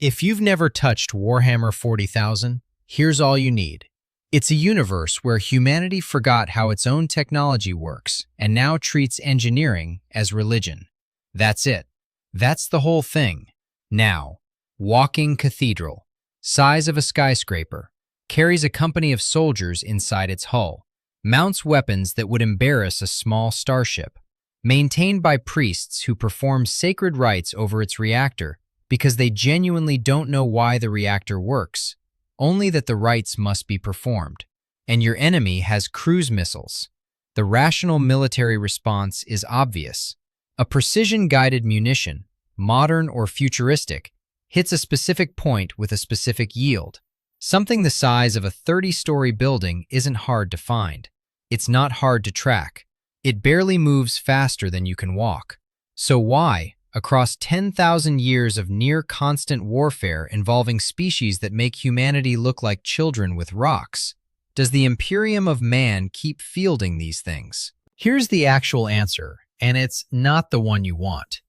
If you've never touched Warhammer 40,000, here's all you need. It's a universe where humanity forgot how its own technology works and now treats engineering as religion. That's it. That's the whole thing. Now, walking cathedral, size of a skyscraper, carries a company of soldiers inside its hull, mounts weapons that would embarrass a small starship, maintained by priests who perform sacred rites over its reactor because they genuinely don't know why the reactor works, only that the rites must be performed. And your enemy has cruise missiles. The rational military response is obvious. A precision-guided munition, modern or futuristic, hits a specific point with a specific yield. Something the size of a 30-story building isn't hard to find. It's not hard to track. It barely moves faster than you can walk. So why, across 10,000 years of near-constant warfare involving species that make humanity look like children with rocks, does the Imperium of Man keep fielding these things? Here's the actual answer, and it's not the one you want.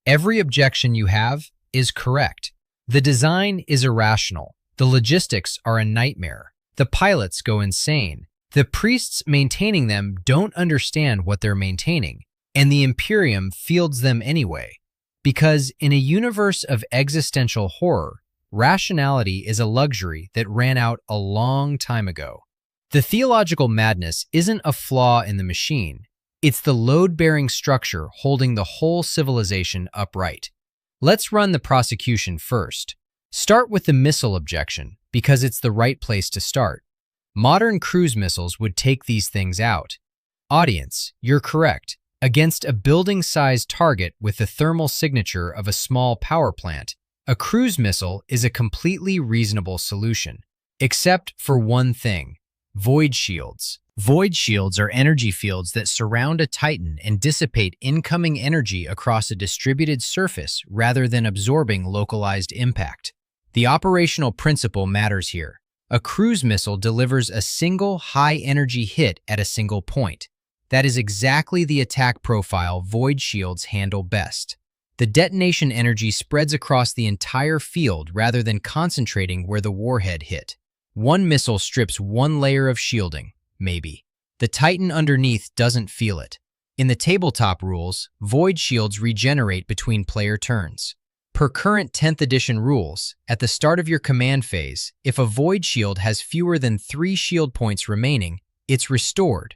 Every objection you have is correct. The design is irrational. The logistics are a nightmare. The pilots go insane. The priests maintaining them don't understand what they're maintaining, and the Imperium fields them anyway. Because in a universe of existential horror, rationality is a luxury that ran out a long time ago. The theological madness isn't a flaw in the machine. It's the load-bearing structure holding the whole civilization upright. Let's run the prosecution first. Start with the missile objection, because it's the right place to start. Modern cruise missiles would take these things out. Audience, you're correct. Against a building-sized target with the thermal signature of a small power plant, a cruise missile is a completely reasonable solution. Except for one thing: void shields. Void shields are energy fields that surround a Titan and dissipate incoming energy across a distributed surface rather than absorbing localized impact. The operational principle matters here. A cruise missile delivers a single high-energy hit at a single point. That is exactly the attack profile void shields handle best. The detonation energy spreads across the entire field rather than concentrating where the warhead hit. One missile strips one layer of shielding, maybe. The Titan underneath doesn't feel it. In the tabletop rules, void shields regenerate between player turns. Per current 10th edition rules, at the start of your command phase, if a void shield has fewer than 3 shield points remaining, it's restored.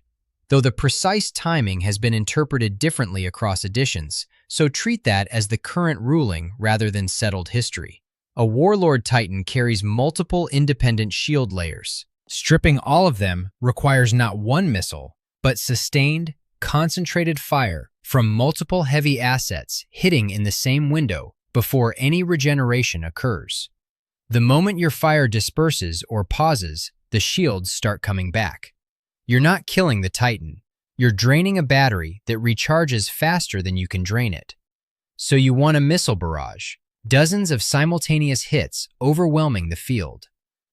Though the precise timing has been interpreted differently across editions, so treat that as the current ruling rather than settled history. A Warlord Titan carries multiple independent shield layers. Stripping all of them requires not one missile, but sustained, concentrated fire from multiple heavy assets hitting in the same window before any regeneration occurs. The moment your fire disperses or pauses, the shields start coming back. You're not killing the Titan. You're draining a battery that recharges faster than you can drain it. So you want a missile barrage, dozens of simultaneous hits overwhelming the field.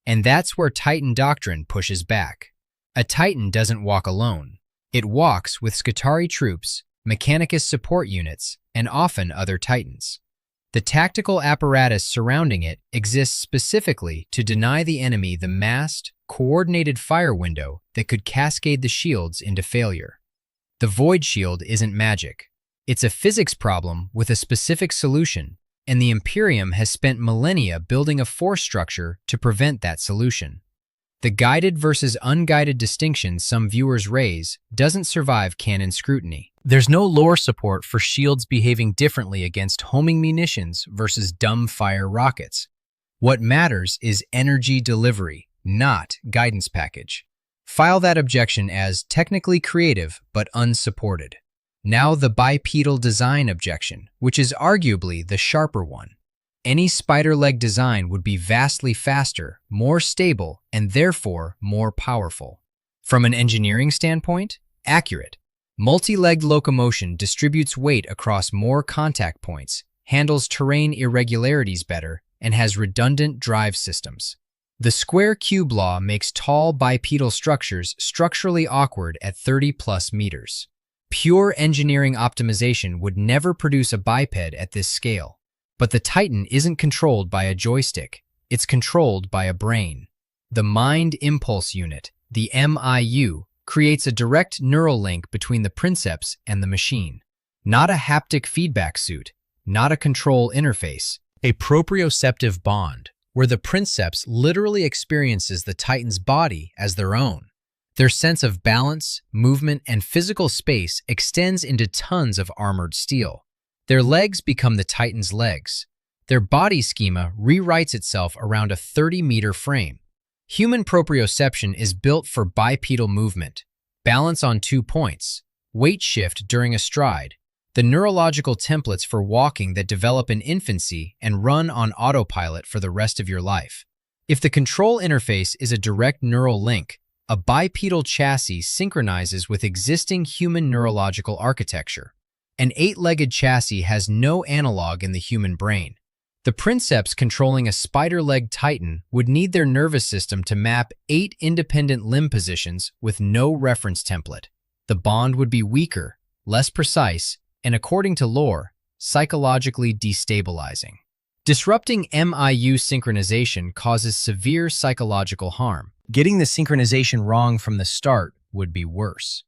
And that's where Titan doctrine pushes back. A Titan doesn't walk alone. It walks with Skitarii troops, Mechanicus support units, and often other Titans. The tactical apparatus surrounding it exists specifically to deny the enemy the massed, coordinated fire window that could cascade the shields into failure. The void shield isn't magic. It's a physics problem with a specific solution, and the Imperium has spent millennia building a force structure to prevent that solution. The guided versus unguided distinction some viewers raise doesn't survive canon scrutiny. There's no lore support for shields behaving differently against homing munitions versus dumbfire rockets. What matters is energy delivery, not guidance package. File that objection as technically creative but unsupported. Now the bipedal design objection, which is arguably the sharper one. Any spider leg design would be vastly faster, more stable, and therefore more powerful. From an engineering standpoint, accurate. Multi-legged locomotion distributes weight across more contact points, handles terrain irregularities better, and has redundant drive systems. The square cube law makes tall bipedal structures structurally awkward at 30+ meters. Pure engineering optimization would never produce a biped at this scale. But the Titan isn't controlled by a joystick. It's controlled by a brain. The Mind Impulse Unit, the MIU, creates a direct neural link between the princeps and the machine. Not a haptic feedback suit, not a control interface, a proprioceptive bond, where the princeps literally experiences the Titan's body as their own. Their sense of balance, movement, and physical space extends into tons of armored steel. Their legs become the Titan's legs. Their body schema rewrites itself around a 30-meter frame. Human proprioception is built for bipedal movement, balance on 2 points, weight shift during a stride, the neurological templates for walking that develop in infancy and run on autopilot for the rest of your life. If the control interface is a direct neural link, a bipedal chassis synchronizes with existing human neurological architecture. An 8-legged chassis has no analog in the human brain. The princeps controlling a spider-legged Titan would need their nervous system to map 8 independent limb positions with no reference template. The bond would be weaker, less precise, and according to lore, psychologically destabilizing. Disrupting MIU synchronization causes severe psychological harm. Getting the synchronization wrong from the start would be worse.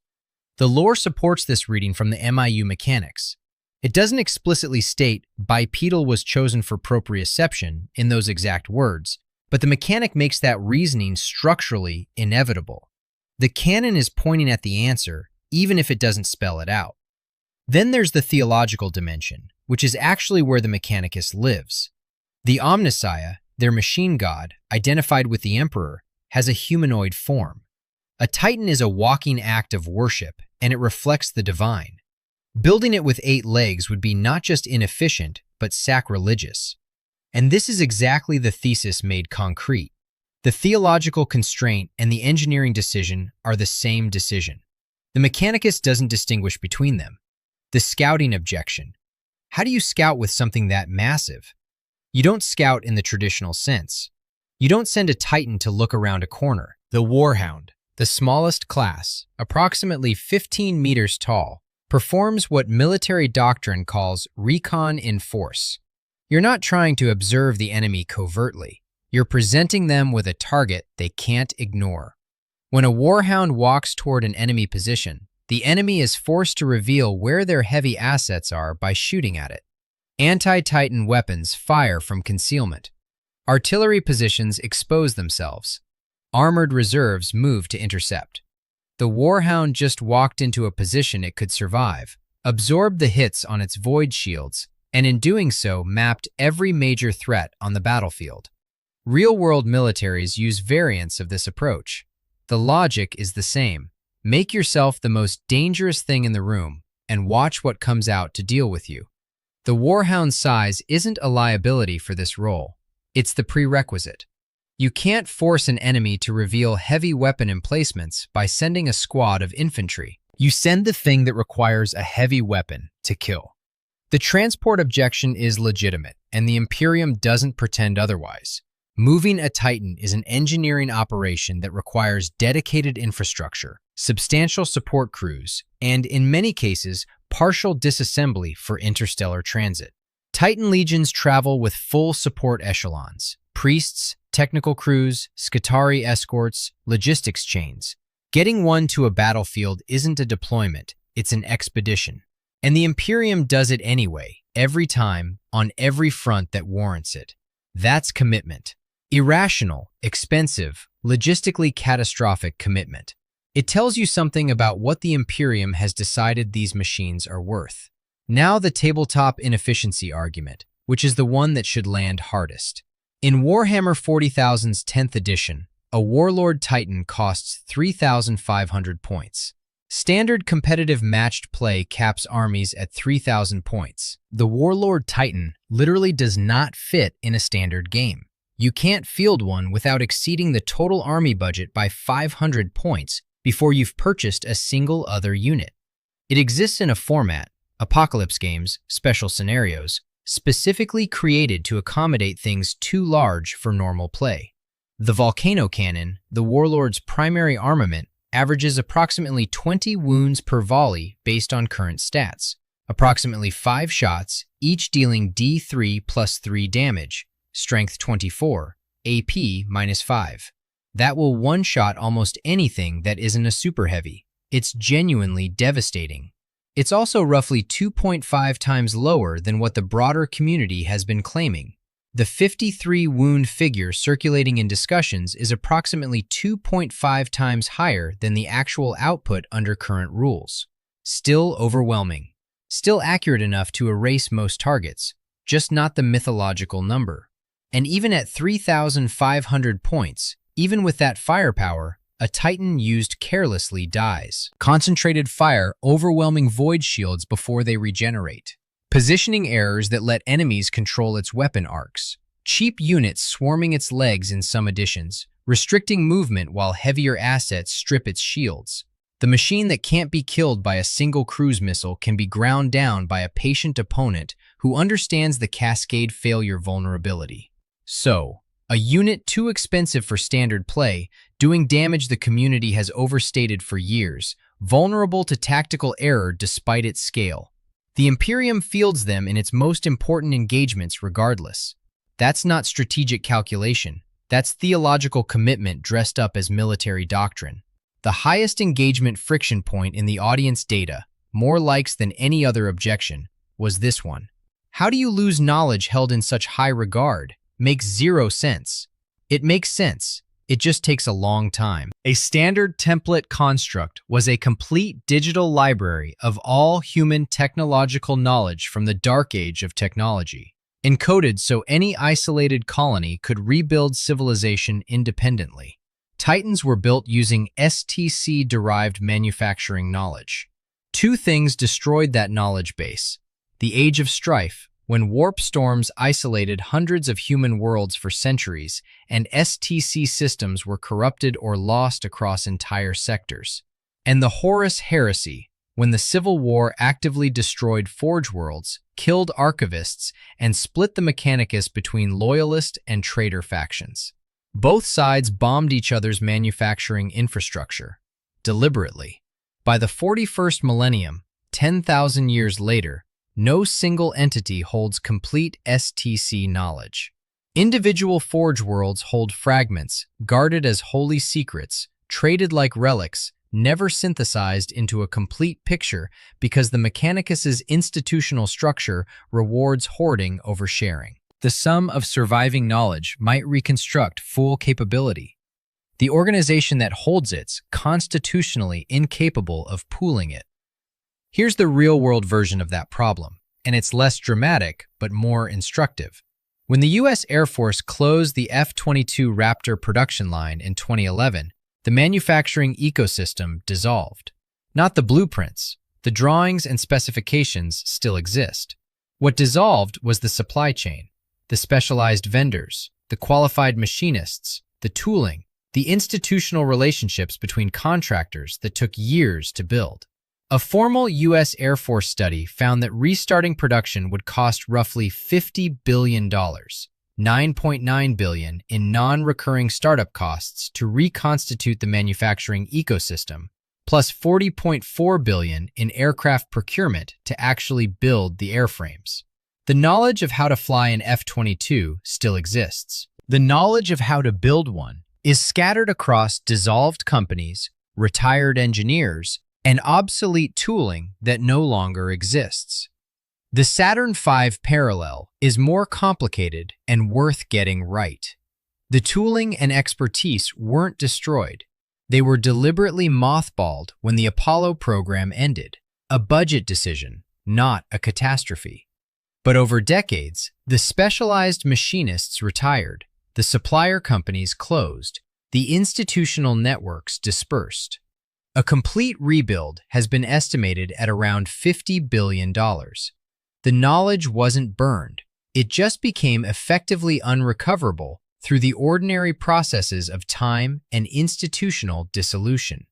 The lore supports this reading from the MIU mechanics. It doesn't explicitly state bipedal was chosen for proprioception in those exact words, but the mechanic makes that reasoning structurally inevitable. The canon is pointing at the answer, even if it doesn't spell it out. Then there's the theological dimension, which is actually where the mechanicus lives. The Omnissiah, their machine god, identified with the Emperor, has a humanoid form. A Titan is a walking act of worship, and it reflects the divine. Building it with 8 legs would be not just inefficient, but sacrilegious. And this is exactly the thesis made concrete. The theological constraint and the engineering decision are the same decision. The mechanicus doesn't distinguish between them. The scouting objection. How do you scout with something that massive? You don't scout in the traditional sense. You don't send a Titan to look around a corner. The Warhound, the smallest class, approximately 15 meters tall, performs what military doctrine calls recon in force. You're not trying to observe the enemy covertly. You're presenting them with a target they can't ignore. When a Warhound walks toward an enemy position, the enemy is forced to reveal where their heavy assets are by shooting at it. Anti-Titan weapons fire from concealment. Artillery positions expose themselves. Armored reserves move to intercept. The Warhound just walked into a position it could survive, absorbed the hits on its void shields, and in doing so mapped every major threat on the battlefield. Real-world militaries use variants of this approach. The logic is the same. Make yourself the most dangerous thing in the room and watch what comes out to deal with you. The Warhound's size isn't a liability for this role. It's the prerequisite. You can't force an enemy to reveal heavy weapon emplacements by sending a squad of infantry. You send the thing that requires a heavy weapon to kill. The transport objection is legitimate, and the Imperium doesn't pretend otherwise. Moving a Titan is an engineering operation that requires dedicated infrastructure, substantial support crews, and, in many cases, partial disassembly for interstellar transit. Titan legions travel with full support echelons: priests, technical crews, Skitarii escorts, logistics chains. Getting one to a battlefield isn't a deployment, it's an expedition. And the Imperium does it anyway, every time, on every front that warrants it. That's commitment. Irrational, expensive, logistically catastrophic commitment. It tells you something about what the Imperium has decided these machines are worth. Now the tabletop inefficiency argument, which is the one that should land hardest. In Warhammer 40,000's 10th edition, a Warlord Titan costs 3,500 points. Standard competitive matched play caps armies at 3,000 points. The Warlord Titan literally does not fit in a standard game. You can't field one without exceeding the total army budget by 500 points before you've purchased a single other unit. It exists in a format, apocalypse games, special scenarios, specifically created to accommodate things too large for normal play. The Volcano Cannon, the Warlord's primary armament, averages approximately 20 wounds per volley based on current stats, approximately 5 shots each dealing D3 plus 3 damage, strength 24, AP -5. That will one-shot almost anything that isn't a super heavy. It's genuinely devastating. It's also roughly 2.5 times lower than what the broader community has been claiming. The 53 wound figure circulating in discussions is approximately 2.5 times higher than the actual output under current rules. Still overwhelming. Still accurate enough to erase most targets, just not the mythological number. And even at 3,500 points, even with that firepower, a Titan used carelessly dies. Concentrated fire, overwhelming void shields before they regenerate. Positioning errors that let enemies control its weapon arcs. Cheap units swarming its legs in some editions, restricting movement while heavier assets strip its shields. The machine that can't be killed by a single cruise missile can be ground down by a patient opponent who understands the cascade failure vulnerability. So, a unit too expensive for standard play, doing damage the community has overstated for years, vulnerable to tactical error despite its scale. The Imperium fields them in its most important engagements regardless. That's not strategic calculation. That's theological commitment dressed up as military doctrine. The highest engagement friction point in the audience data, more likes than any other objection, was this one. How do you lose knowledge held in such high regard? Makes zero sense. It makes sense. It just takes a long time. A standard template construct was a complete digital library of all human technological knowledge from the dark age of technology, encoded so any isolated colony could rebuild civilization independently. Titans were built using STC-derived manufacturing knowledge. Two things destroyed that knowledge base. The Age of Strife, when warp storms isolated hundreds of human worlds for centuries, and STC systems were corrupted or lost across entire sectors. And the Horus Heresy, when the Civil War actively destroyed Forge worlds, killed archivists, and split the Mechanicus between loyalist and traitor factions. Both sides bombed each other's manufacturing infrastructure, deliberately. By the 41st millennium, 10,000 years later, no single entity holds complete STC knowledge. Individual Forge worlds hold fragments, guarded as holy secrets, traded like relics, never synthesized into a complete picture because the Mechanicus's institutional structure rewards hoarding over sharing. The sum of surviving knowledge might reconstruct full capability. The organization that holds it's constitutionally incapable of pooling it. Here's the real-world version of that problem, and it's less dramatic but more instructive. When the U.S. Air Force closed the F-22 Raptor production line in 2011, the manufacturing ecosystem dissolved. Not the blueprints. The drawings and specifications still exist. What dissolved was the supply chain. The specialized vendors, the qualified machinists, the tooling, the institutional relationships between contractors that took years to build. A formal U.S. Air Force study found that restarting production would cost roughly $50 billion, $9.9 billion in non-recurring startup costs to reconstitute the manufacturing ecosystem, plus $40.4 billion in aircraft procurement to actually build the airframes. The knowledge of how to fly an F-22 still exists. The knowledge of how to build one is scattered across dissolved companies, retired engineers, and obsolete tooling that no longer exists. The Saturn V parallel is more complicated and worth getting right. The tooling and expertise weren't destroyed. They were deliberately mothballed when the Apollo program ended. A budget decision, not a catastrophe. But over decades, the specialized machinists retired, the supplier companies closed, the institutional networks dispersed. A complete rebuild has been estimated at around $50 billion. The knowledge wasn't burned. It just became effectively unrecoverable through the ordinary processes of time and institutional dissolution.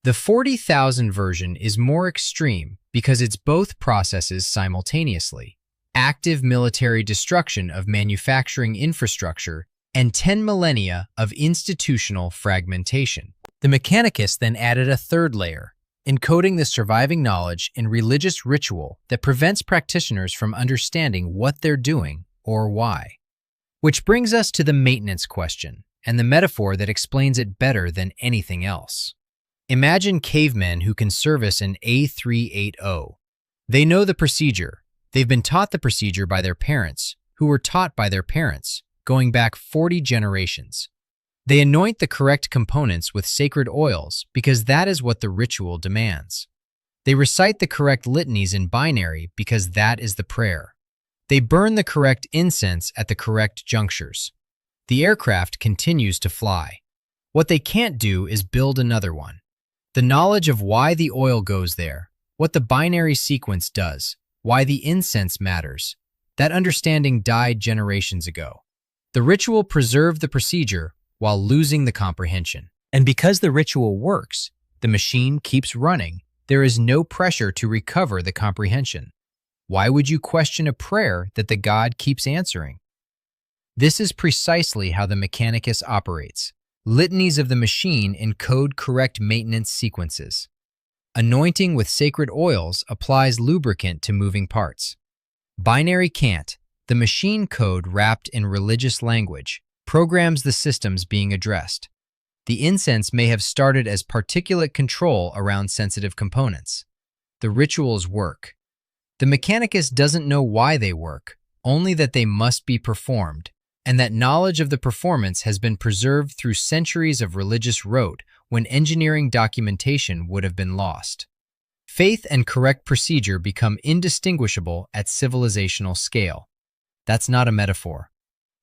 The 40,000 version is more extreme because it's both processes simultaneously. Active military destruction of manufacturing infrastructure and 10 millennia of institutional fragmentation. The Mechanicus then added a third layer, encoding the surviving knowledge in religious ritual that prevents practitioners from understanding what they're doing or why. Which brings us to the maintenance question, and the metaphor that explains it better than anything else. Imagine cavemen who can service an A380. They know the procedure. They've been taught the procedure by their parents, who were taught by their parents, going back 40 generations. They anoint the correct components with sacred oils because that is what the ritual demands. They recite the correct litanies in binary because that is the prayer. They burn the correct incense at the correct junctures. The aircraft continues to fly. What they can't do is build another one. The knowledge of why the oil goes there, what the binary sequence does, why the incense matters, that understanding died generations ago. The ritual preserved the procedure while losing the comprehension. And because the ritual works, the machine keeps running, there is no pressure to recover the comprehension. Why would you question a prayer that the God keeps answering? This is precisely how the Mechanicus operates. Litanies of the machine encode correct maintenance sequences. Anointing with sacred oils applies lubricant to moving parts. Binary can't. The machine code wrapped in religious language programs the systems being addressed. The incense may have started as particulate control around sensitive components. The rituals work. The Mechanicus doesn't know why they work, only that they must be performed, and that knowledge of the performance has been preserved through centuries of religious rote when engineering documentation would have been lost. Faith and correct procedure become indistinguishable at civilizational scale. That's not a metaphor.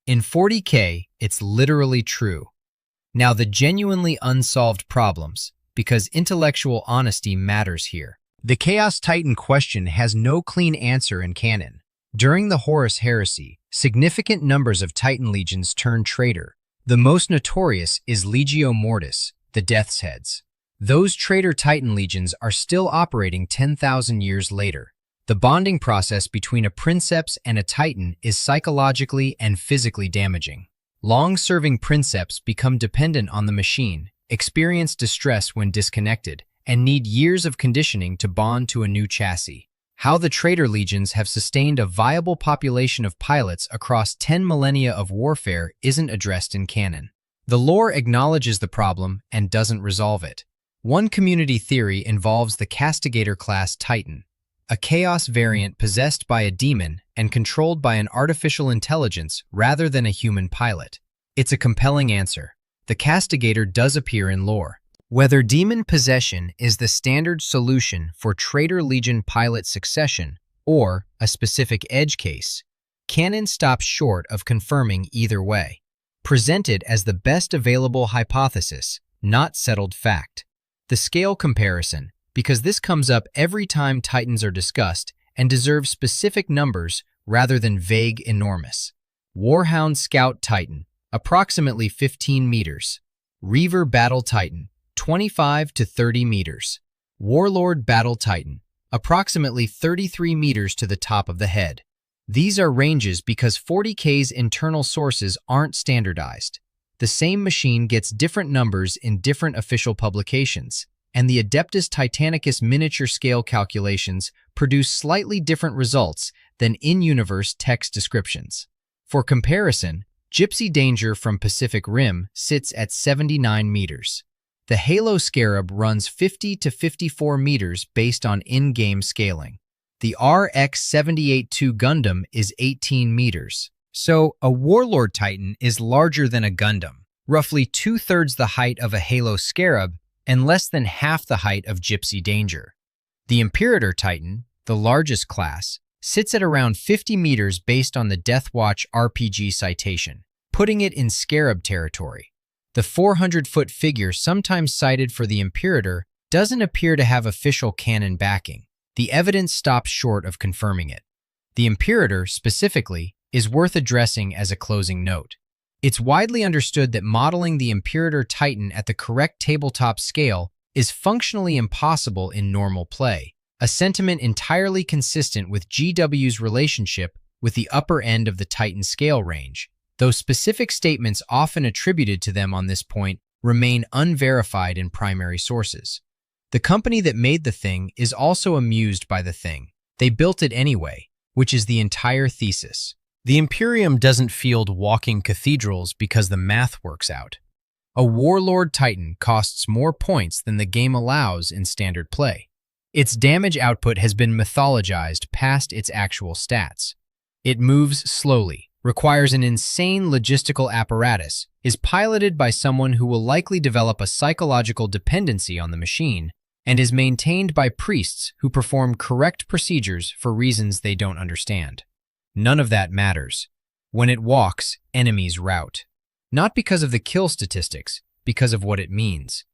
In 40K, it's literally true. Now the genuinely unsolved problems, because intellectual honesty matters here. The Chaos Titan question has no clean answer in canon. During the Horus Heresy, significant numbers of Titan legions turned traitor. The most notorious is Legio Mortis, the Death's Heads. Those traitor Titan legions are still operating 10,000 years later. The bonding process between a princeps and a Titan is psychologically and physically damaging. Long-serving princeps become dependent on the machine, experience distress when disconnected, and need years of conditioning to bond to a new chassis. How the traitor legions have sustained a viable population of pilots across 10 millennia of warfare isn't addressed in canon. The lore acknowledges the problem and doesn't resolve it. One community theory involves the Castigator-class Titan, a chaos variant possessed by a demon and controlled by an artificial intelligence rather than a human pilot. It's a compelling answer. The Castigator does appear in lore. Whether demon possession is the standard solution for traitor legion pilot succession or a specific edge case, canon stops short of confirming either way. Presented as the best available hypothesis, not settled fact. The scale comparison, because this comes up every time Titans are discussed and deserves specific numbers rather than vague enormous. Warhound Scout Titan, approximately 15 meters. Reaver Battle Titan, 25 to 30 meters. Warlord Battle Titan, approximately 33 meters to the top of the head. These are ranges because 40K's internal sources aren't standardized. The same machine gets different numbers in different official publications, and the Adeptus Titanicus miniature scale calculations produce slightly different results than in-universe text descriptions. For comparison, Gypsy Danger from Pacific Rim sits at 79 meters. The Halo Scarab runs 50 to 54 meters based on in-game scaling. The RX-78-2 Gundam is 18 meters. So, a Warlord Titan is larger than a Gundam, roughly 2/3 the height of a Halo Scarab and less than half the height of Gypsy Danger. The Imperator Titan, the largest class, sits at around 50 meters based on the Deathwatch RPG citation, putting it in Scarab territory. The 400-foot figure sometimes cited for the Imperator doesn't appear to have official canon backing. The evidence stops short of confirming it. The Imperator, specifically, is worth addressing as a closing note. It's widely understood that modeling the Imperator Titan at the correct tabletop scale is functionally impossible in normal play, a sentiment entirely consistent with GW's relationship with the upper end of the Titan scale range, though specific statements often attributed to them on this point remain unverified in primary sources. The company that made the thing is also amused by the thing. They built it anyway, which is the entire thesis. The Imperium doesn't field walking cathedrals because the math works out. A Warlord Titan costs more points than the game allows in standard play. Its damage output has been mythologized past its actual stats. It moves slowly, requires an insane logistical apparatus, is piloted by someone who will likely develop a psychological dependency on the machine, and is maintained by priests who perform correct procedures for reasons they don't understand. None of that matters. When it walks, enemies rout. Not because of the kill statistics, because of what it means.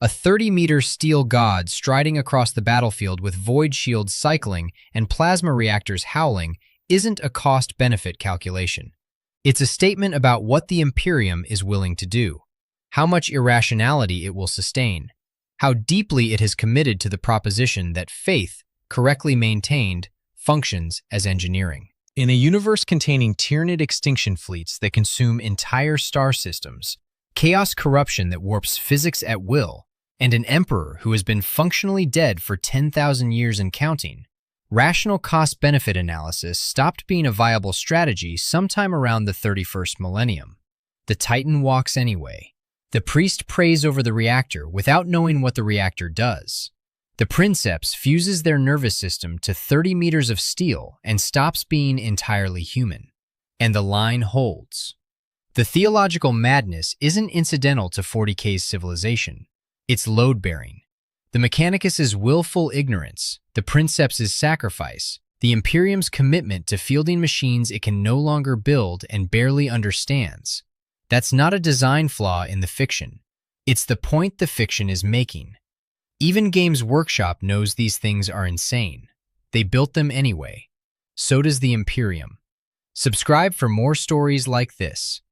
A 30-meter steel god striding across the battlefield with void shields cycling and plasma reactors howling isn't a cost-benefit calculation. It's a statement about what the Imperium is willing to do, how much irrationality it will sustain, how deeply it has committed to the proposition that faith, correctly maintained, functions as engineering. In a universe containing Tyranid extinction fleets that consume entire star systems, chaos corruption that warps physics at will, and an emperor who has been functionally dead for 10,000 years and counting, rational cost-benefit analysis stopped being a viable strategy sometime around the 31st millennium. The Titan walks anyway. The priest prays over the reactor without knowing what the reactor does. The princeps fuses their nervous system to 30 meters of steel and stops being entirely human. And the line holds. The theological madness isn't incidental to 40K's civilization. It's load-bearing. The Mechanicus's willful ignorance, the princeps' sacrifice, the Imperium's commitment to fielding machines it can no longer build and barely understands. That's not a design flaw in the fiction. It's the point the fiction is making. Even Games Workshop knows these things are insane. They built them anyway. So does the Imperium. Subscribe for more stories like this.